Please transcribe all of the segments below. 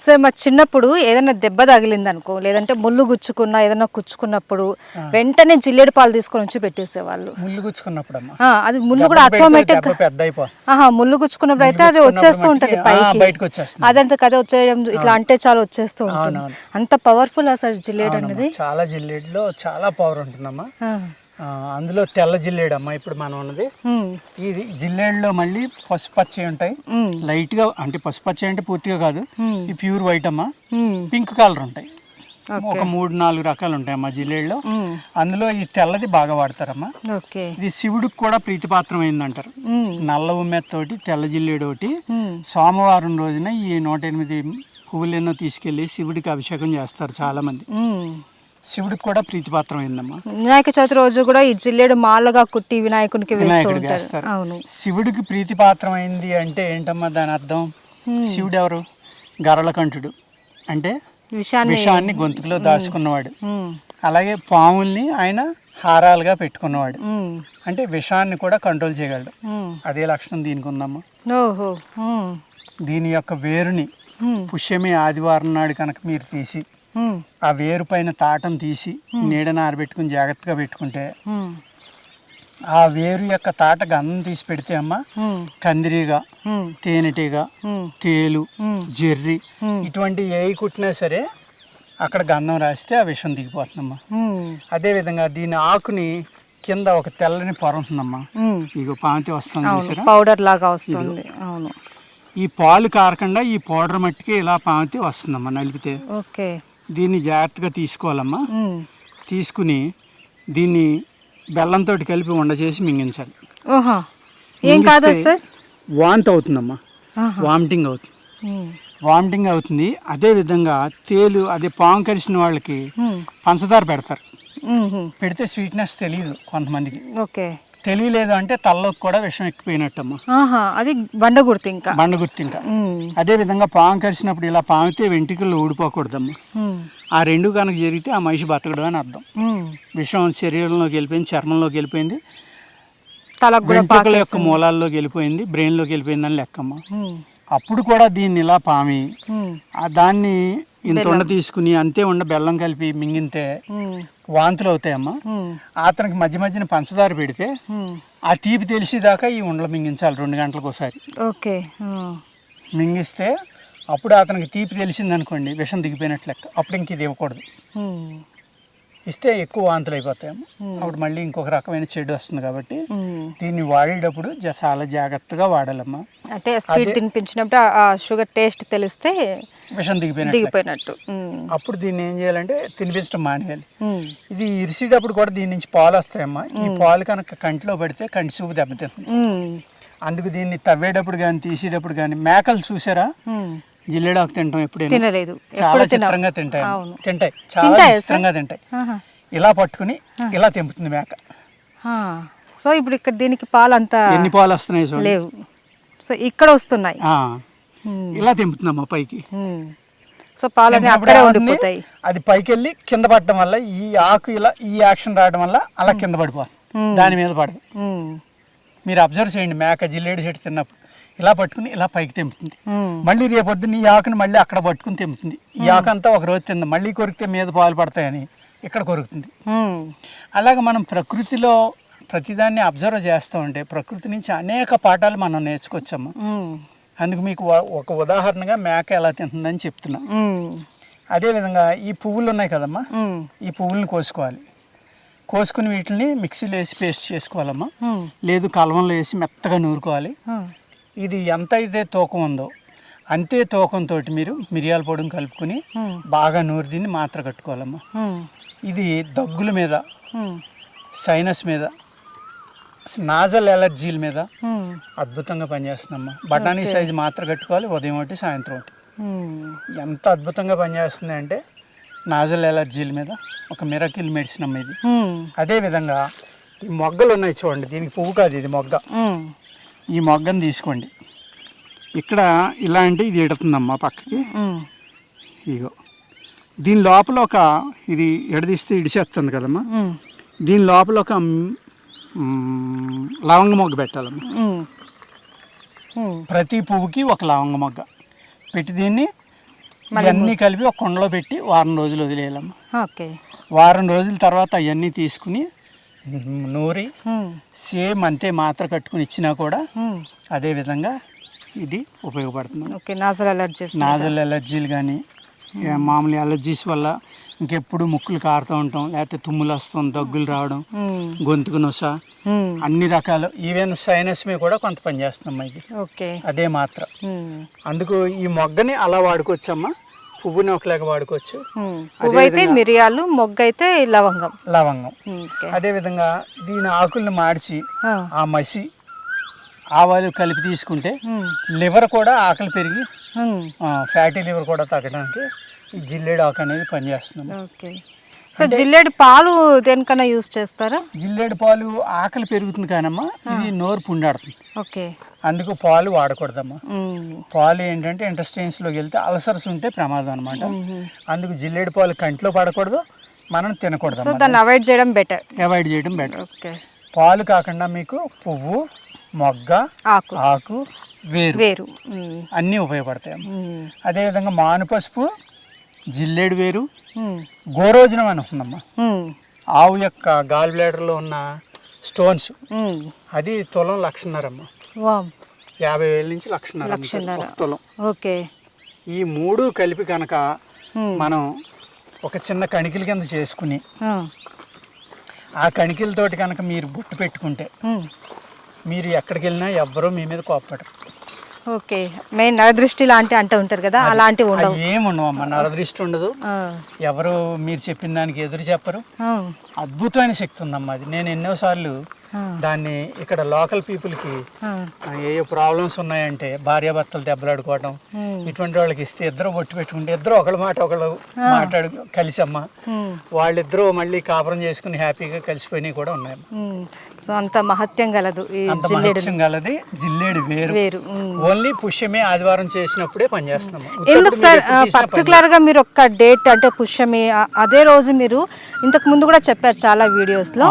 Sir మా చిన్నప్పుడు ఏదైనా దెబ్బ తగిలింది అనుకో, లేదంటే ముళ్ళు గుచ్చుకున్నా ఏదైనా కుచ్చుకున్నప్పుడు వెంటనే జిల్లేడు పాలు తీసుకొని వచ్చి పెట్టేసేవాళ్ళు. ముళ్ళు గుచ్చుకున్నప్పుడు అది ముళ్ళు కూడా ఆటోమేటిక్ ముళ్ళు గుచ్చుకున్నప్పుడు అయితే అది వచ్చేస్తూ ఉంటది పైకి, అదంతా కథ వచ్చేయడం ఇట్లా అంటే చాలా వచ్చేస్తూ ఉంటుంది. అంత పవర్ఫుల్ అసలు జిల్లేడు అనేది. చాలా జిల్లేడులో చాలా పవర్ ఉంటుందమ్మా. అందులో తెల్ల జిల్లేడమ్మా ఇప్పుడు మనం ఉన్నది. ఇది జిల్లేడులో మళ్ళీ పసుపచ్చ ఉంటాయి లైట్ గా, అంటే పసుపచ్చ అంటే పూర్తిగా కాదు, ఈ ప్యూర్ వైట్ అమ్మా. పింక్ కలర్ ఉంటాయి, ఒక 3-4 రకాలు ఉంటాయి అమ్మా జిల్లేడులో. అందులో ఈ తెల్లది బాగా వాడతారమ్మా. ఇది శివుడికి కూడా ప్రీతిపాత్రమైంది అంటారు. నల్ల ఉమ్మెత్తోటి తెల్ల జిల్లేడు ఒకటి. సోమవారం రోజున ఈ 108 పువ్వులు ఎన్నో తీసుకెళ్లి శివుడికి అభిషేకం చేస్తారు చాలా మంది. శివుడికి కూడా ప్రీతిపాత్రమైందమ్మా. వినాయక చవితి రోజు కూడా ఈ జిల్లేడు మాలగా కుట్టి వినాయకుడికి వేస్తారు. శివుడికి ప్రీతిపాత్రమైంది అంటే ఏంటమ్మా దాని అర్థం? శివుడు ఎవరు? గరళకంఠుడు అంటే విషాన్ని గొంతుకులో దాచుకున్నవాడు. అలాగే పాముల్ని ఆయన హారాలుగా పెట్టుకున్నవాడు, అంటే విషాన్ని కూడా కంట్రోల్ చేయగలడు. అదే లక్షణం దీనికి ఉందమ్మా. దీని యొక్క వేరుని పుష్యమి ఆదివారం నాడు కనుక మీరు తీసి ఆ వేరు పైన తాటం తీసి నీడన ఆరబెట్టుకుని జాగ్రత్తగా పెట్టుకుంటే, ఆ వేరు యొక్క తాట గంధం తీసి పెడితే అమ్మా కందిరీగా, తేనెటీగ, తేలు, జెర్రి ఇటువంటి ఏవి కుట్టినా సరే అక్కడ గంధం రాస్తే ఆ విషం దిగిపోతుందమ్మా. అదేవిధంగా దీని ఆకుని కింద ఒక తెల్లని పొర ఉంటుందమ్మా. ఇక పాంతి వస్తుంది చూసారా, పౌడర్ లాగా వస్తుంది. అవును, ఈ పాలు కారకుండా ఈ పౌడర్ మట్టికి ఇలా పాంతి వస్తుందమ్మా నలిపితే. దీన్ని జాగ్రత్తగా తీసుకోవాలమ్మా. తీసుకుని దీన్ని బెల్లంతో కలిపి వండ చేసి మింగించాలి. ఏం కాదు సార్, వాంతి అవుతుందమ్మా, వామిటింగ్ అవుతుంది. వామిటింగ్ అవుతుంది. అదేవిధంగా తేలు, అదే పాము కరిచిన వాళ్ళకి పంచదార పెడతారు. పెడితే స్వీట్నెస్ తెలియదు కొంతమందికి. తెలియలేదు అంటే తలలోకి కూడా విషం ఎక్కిపోయినట్టమ్మా. అది బండగుర్తి ఇంకా. అదే విధంగా పాము కరిచినప్పుడు ఇలా పామితే వెంట్రుకలు ఊడిపోకూడదమ్మా. ఆ రెండు కనుక జరిగితే ఆ మనిషి బతకడు అని అర్థం. విషం శరీరంలోకి వెళ్ళిపోయింది, చర్మంలోకి వెళ్ళిపోయింది, వెంట్రుకల యొక్క మూలాల్లోకి వెళ్ళిపోయింది, బ్రెయిన్లోకి వెళ్ళిపోయింది అని లెక్కమ్మా. అప్పుడు కూడా దీన్ని ఇలా పామి దాన్ని ఇంత ఉండ తీసుకుని అంతే ఉండ బెల్లం కలిపి మింగితే వాంతులు అవుతాయమ్మా. అతనికి మధ్య మధ్యన పంచదార పెడితే ఆ తీపి తెలిసేదాకా ఈ ఉండలు మింగించాలి 2 గంటలకు ఒకసారి. మింగిస్తే అప్పుడు అతనికి తీపి తెలిసింది అనుకోండి, విషం దిగిపోయినట్లు లెక్క. అప్పుడు ఇంక ఇది ఇవ్వకూడదు. ఇస్తే ఎక్కువ వాంతులు అయిపోతాయమ్మా. అప్పుడు మళ్ళీ ఇంకొక రకమైన చెడు వస్తుంది. కాబట్టి దీన్ని వాడేటప్పుడు చాలా జాగ్రత్తగా వాడాలమ్మా. అంటే స్వీట్ తినిపించినప్పుడు ఆ షుగర్ టేస్ట్ తెలిస్తే విషం దిగిపోయినట్టు. అప్పుడు దీన్ని ఏం చేయాలంటే తినిపించడం మానేయాలి. ఇది ఇరిసేటప్పుడు కూడా దీని నుంచి పాలు వస్తాయమ్మా. ఈ పాలు కనుక కంటిలో పడితే కంటి చూపు దెబ్బతింటుంది. అందుకు దీన్ని తవ్వేటప్పుడు కానీ తీసేటప్పుడు కానీ, మేకలు చూసారా జిల్లేడాకు తింటాం ఎప్పుడైనా? తినలేదు. చాలా చిత్రంగా తింటాయి, చాలా చిత్రంగా తింటాయి. ఇలా పట్టుకుని ఇలా తెంపుతుంది మేక. సో ఇప్పుడు ఇక్కడ దీనికి పాలు అంతా ఎన్ని పాలు వస్తున్నాయి చూడండి. లేవు, సో ఇక్కడ వస్తున్నాయి. ఇలా తెంపుతుందమ్మా పైకి. సో పాలు అక్కడే ఉండిపోతాయి. అది పైకి వెళ్ళి కింద పడటం వల్ల ఈ ఆకు ఇలా ఈ యాక్షన్ రావడం వల్ల అలా కింద పడిపోతుంది, దాని మీద పడదు. మీరు అబ్జర్వ్ చేయండి, మేక జిల్లేడు చెట్టు తిన్నప్పుడు ఇలా పట్టుకుని ఇలా పైకి తెంపుతుంది. మళ్ళీ రేపొద్దున ఈ ఆకుని మళ్ళీ అక్కడ పట్టుకుని తెంపుతుంది. ఈ ఆకు అంతా ఒక రోజు తింది, మళ్ళీ కొరికితే మీద పాలు పడతాయని ఇక్కడ కొరుకుతుంది. అలాగే మనం ప్రకృతిలో ప్రతిదాన్ని అబ్జర్వ్ చేస్తూ ఉంటే ప్రకృతి నుంచి అనేక పాఠాలు మనం నేర్చుకోవచ్చమ్మా. అందుకు మీకు ఒక ఉదాహరణగా మేక ఎలా తింటుందని చెప్తున్నా. అదేవిధంగా ఈ పువ్వులు ఉన్నాయి కదమ్మా, ఈ పువ్వులను కోసుకోవాలి. కోసుకుని వీటిని మిక్సీలో వేసి పేస్ట్ చేసుకోవాలమ్మా. లేదు కలవంలో వేసి మెత్తగా నూరుకోవాలి. ఇది ఎంత అయితే తూకం ఉందో అంతే తూకంతో మీరు మిరియాల పొడిని కలుపుకొని బాగా నూరి దీన్ని మాత్ర కట్టుకోవాలమ్మా. ఇది దగ్గుల మీద, సైనస్ మీద, నాజల్ ఎలర్జీల మీద అద్భుతంగా పనిచేస్తుందమ్మా. బఠానీ సైజు మాత్ర కట్టుకోవాలి, ఉదయం ఒకటి సాయంత్రం ఒకటి. ఎంత అద్భుతంగా పనిచేస్తుంది అంటే నాజల్ ఎలర్జీల మీద ఒక మిరకిల్ మెడిసిన్ అమ్మ ఇది. అదేవిధంగా ఈ మొగ్గలు ఉన్నాయి చూడండి, దీనికి పువ్వు కాదు ఇది మొగ్గ. ఈ మొగ్గను తీసుకోండి, ఇక్కడ ఇలా అంటే ఇది ఎడుతుందమ్మా పక్కకి. ఇగో దీని లోపల ఒక ఇది ఎడదీస్తే ఇడిసేస్తుంది కదమ్మా, దీని లోపల ఒక లవంగ మొగ్గ పెట్టాలమ్మా. ప్రతి పువ్వుకి ఒక లవంగ మొగ్గ పెట్టి దీన్ని ఇవన్నీ కలిపి ఒక కుండలో పెట్టి వారం రోజులు వదిలేయాలమ్మా. ఓకే. వారం రోజుల తర్వాత అవన్నీ తీసుకుని నూరి సేమ్ అంతే మాత్ర కట్టుకుని ఇచ్చినా కూడా అదే విధంగా ఇది ఉపయోగపడుతుంది. ఓకే. నాజల్ ఎలర్జీలు కానీ మామూలు ఎలర్జీస్ వల్ల ఇంకెప్పుడు ముక్కులు కారుతూ ఉంటాం, లేకపోతే తుమ్ములు వస్తాం, దగ్గులు రావడం, గొంతుకు నొస, అన్ని రకాలు ఈవెన్ సైనస్ మీద కూడా కొంత పని చేస్తుందమ్మా ఇది. ఓకే. అదే మాత్ర. అందుకు ఈ మొగ్గని అలా వాడుకోవచ్చమ్మా, పువ్వుని ఒకలాగ వాడుకోవచ్చు. పువ్వు అయితే మిరియాలు, మొగ్గ అయితే లవంగం. అదే విధంగా దీని ఆకుల్ని మార్చి ఆ మసి ఆవాలు కలిపి తీసుకుంటే లివర్ కూడా ఆకలి పెరిగి ఫ్యాటీ లివర్ కూడా తగ్గడానికి ఈ జిల్లేడు ఆకు అనేది పనిచేస్తుంది. ఓకే. సో జిల్లేడు పాలు దేనికన్నా యూజ్ చేస్తారా? జిల్లేడు పాలు ఆకలి పెరుగుతుంది కానమ్మా, ఇది నోరు పుండాడుతుంది. ఓకే. అందుకు పాలు వాడకూడదమ్మా. పాలు ఏంటంటే ఇంటెస్టైన్స్లోకి వెళ్తే అల్సర్స్ ఉంటే ప్రమాదం అనమాట. అందుకు జిల్లేడు పాలు కంటిలో పడకూడదు, మనం తినకూడదు. సో దాన్ని అవాయిడ్ చేయడం బెటర్. ఓకే. పాలు కాకుండా మీకు పువ్వు, మొగ్గ, ఆకు, వేరు అన్నీ ఉపయోగపడతాయి. అదేవిధంగా మానుపసుపు, జిల్లేడు వేరు, గోరోజనం అని ఉందమ్మా. ఆవు యొక్క గాల్ బ్లాడర్లో ఉన్న స్టోన్స్, అది తులం 1,50,000 50,000 నుంచి 1,50,000 తులం. ఓకే. ఈ 3 కలిపి కనుక మనం ఒక చిన్న కణికిల కింద చేసుకుని ఆ కణికిలతోటి కనుక మీరు బొట్టు పెట్టుకుంటే మీరు ఎక్కడికి వెళ్ళినా ఎవ్వరూ మీ మీద కోప్పడరు. ఓకే. మెయిన్ నరదృష్టి లాంటి అంటూ ఉంటారు కదా, అలాంటివి ఉండవు. ఏముండవు అమ్మ, నరదృష్టి ఉండదు. ఎవరు మీరు చెప్పిన దానికి ఎదురు చెప్పరు. అద్భుతమైన శక్తి ఉందమ్మా అది. నేను ఎన్నోసార్లు దాన్ని ఇక్కడ లోకల్ పీపుల్కి ఏ ప్రాబ్లమ్స్ ఉన్నాయంటే భార్యాభర్తలు దెబ్బలాడుకోవడం, ఇటువంటి వాళ్ళకి ఇస్తే ఇద్దరు బొట్టు పెట్టుకుంటే ఇద్దరు ఒకళ్ళ మాట ఒకళ్ళు మాట్లాడు కలిసి అమ్మ వాళ్ళిద్దరూ మళ్ళీ కాపురం చేసుకుని హ్యాపీగా కలిసిపోయినవి కూడా ఉన్నాయి. సో అంత మహత్యం గలదు, అంత మహత్యం గలది జిల్లేడు వేరు. ఓన్లీ పుష్యమే ఆదివారం చేసినప్పుడే పనిచేస్తున్నాము. ఎందుకు సార్ పర్టికులర్ గా మీరు ఒక్క డేట్ అంటే పుష్యమి అదే రోజు మీరు ఇంతకు ముందు కూడా చెప్పారు చాలా వీడియోస్ లో,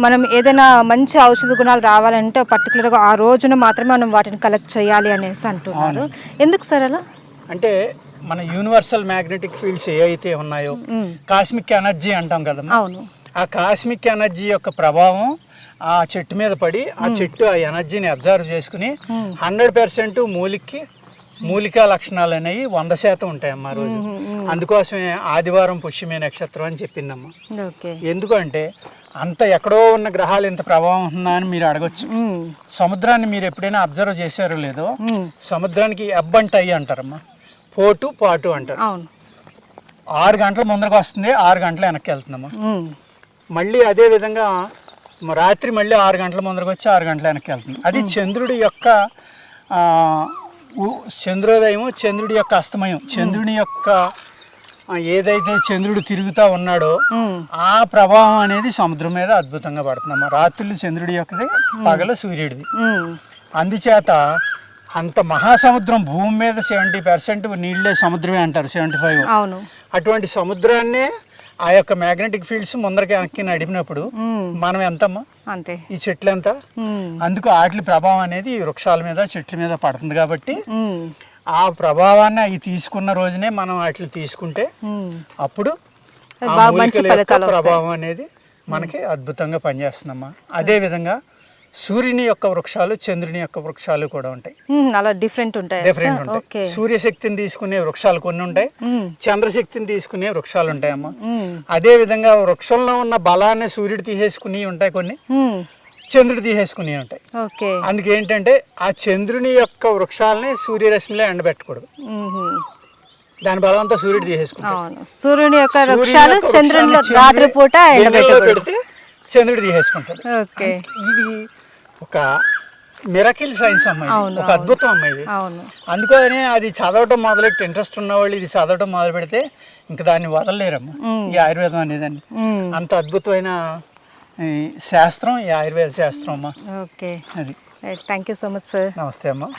మనం ఏదైనా మంచి ఔషధ గుణాలు రావాలంటే పర్టికులర్ గా ఆ రోజున మాత్రమే మనం వాటిని కలెక్ట్ చేయాలి అనేసి అంటున్నారు. ఎందుకు సార్ అలా? అంటే మన యూనివర్సల్ మ్యాగ్నెటిక్ ఫీల్డ్స్ ఏ అయితే ఉన్నాయో, కాస్మిక్ ఎనర్జీ అంటాం కదా, ఆ కాస్మిక్ ఎనర్జీ యొక్క ప్రభావం ఆ చెట్టు మీద పడి ఆ చెట్టు ఆ ఎనర్జీని అబ్జర్వ్ చేసుకుని 100% మూలికా లక్షణాలు అనేవి 100% ఉంటాయమ్మా ఆ రోజు. అందుకోసమే ఆదివారం పుష్యమే నక్షత్రం అని చెప్పిందమ్మా. ఎందుకంటే అంత ఎక్కడో ఉన్న గ్రహాలు ఇంత ప్రభావం ఉందా అని మీరు అడగొచ్చు. సముద్రాన్ని మీరు ఎప్పుడైనా అబ్జర్వ్ చేశారో లేదో, సముద్రానికి ఎబ్ అండ్ టై అంటారమ్మా, పాటు అంటారు. 6 గంటల ముందరకు వస్తుంది, 6 గంటల వెనక్కి వెళ్తుందమ్మా. మళ్ళీ అదే విధంగా రాత్రి మళ్ళీ 6 గంటల ముందరకు వచ్చి 6 గంటల వెనక్కి వెళ్తుంది. అది చంద్రుడి యొక్క చంద్రోదయము, చంద్రుడి యొక్క అస్తమయం, చంద్రుని యొక్క ఏదైతే చంద్రుడు తిరుగుతూ ఉన్నాడో ఆ ప్రభావం అనేది సముద్రం మీద అద్భుతంగా పడుతుందమ్మా. రాత్రులు చంద్రుడి యొక్కది, పగలు సూర్యుడిది. అందుచేత అంత మహాసముద్రం భూమి మీద 70% నీళ్ళే సముద్రమే అంటారు, 75. అటువంటి సముద్రాన్నే ఆ యొక్క మ్యాగ్నెటిక్ ఫీల్డ్స్ ముందరకి వెనక్కి నడిపినప్పుడు మనం ఎంతమ్మా అంతే, ఈ చెట్లు ఎంత. అందుకు వాటి ప్రభావం అనేది వృక్షాల మీద చెట్ల మీద పడుతుంది. కాబట్టి ఆ ప్రభావాన్ని అవి తీసుకున్న రోజునే మనం వాటిని తీసుకుంటే అప్పుడు ప్రభావం అనేది మనకి అద్భుతంగా పనిచేస్తుందమ్మా. అదే విధంగా సూర్యుని యొక్క వృక్షాలు, చంద్రుని యొక్క వృక్షాలు కూడా ఉంటాయి. అలా డిఫరెంట్ ఉంటాయి. సూర్యశక్తిని తీసుకునే వృక్షాలు కొన్ని ఉంటాయి, చంద్రశక్తిని తీసుకునే వృక్షాలు ఉంటాయమ్మా. అదే విధంగా వృక్షంలో ఉన్న బలాన్ని సూర్యుడు తీసేసుకుని ఉంటాయి, కొన్ని చంద్రుడు తీసేసుకుని ఉంటాయి. అందుకేంటంటే ఆ చంద్రుని యొక్క వృక్షాలని సూర్యరశ్మిలో ఎండబెట్టకూడదు, దాని బలవంతా సూర్యుడు తీసేసుకుంటాడు. సూర్యుని యొక్క వృక్షాలు చంద్రుని రాత్రిపూట పెడితే చంద్రుడు తీసేసుకుంటాడు. ఇది ఒక మిరకిల్ సైన్స్ అమ్మాయి, ఒక అద్భుతం అమ్మాయి. అందుకనే అది చదవటం మొదలెట్టి ఇంట్రెస్ట్ ఉన్న వాళ్ళు ఇది చదవటం మొదలు పెడితే ఇంకా దాన్ని వదలలేరమ్మా. ఈ ఆయుర్వేదం అనేదాన్ని అంత అద్భుతమైన శాస్త్రం ఈ ఆయుర్వేద శాస్త్రం అమ్మా. ఓకే, అది thank you so much sir. నమస్తే అమ్మా.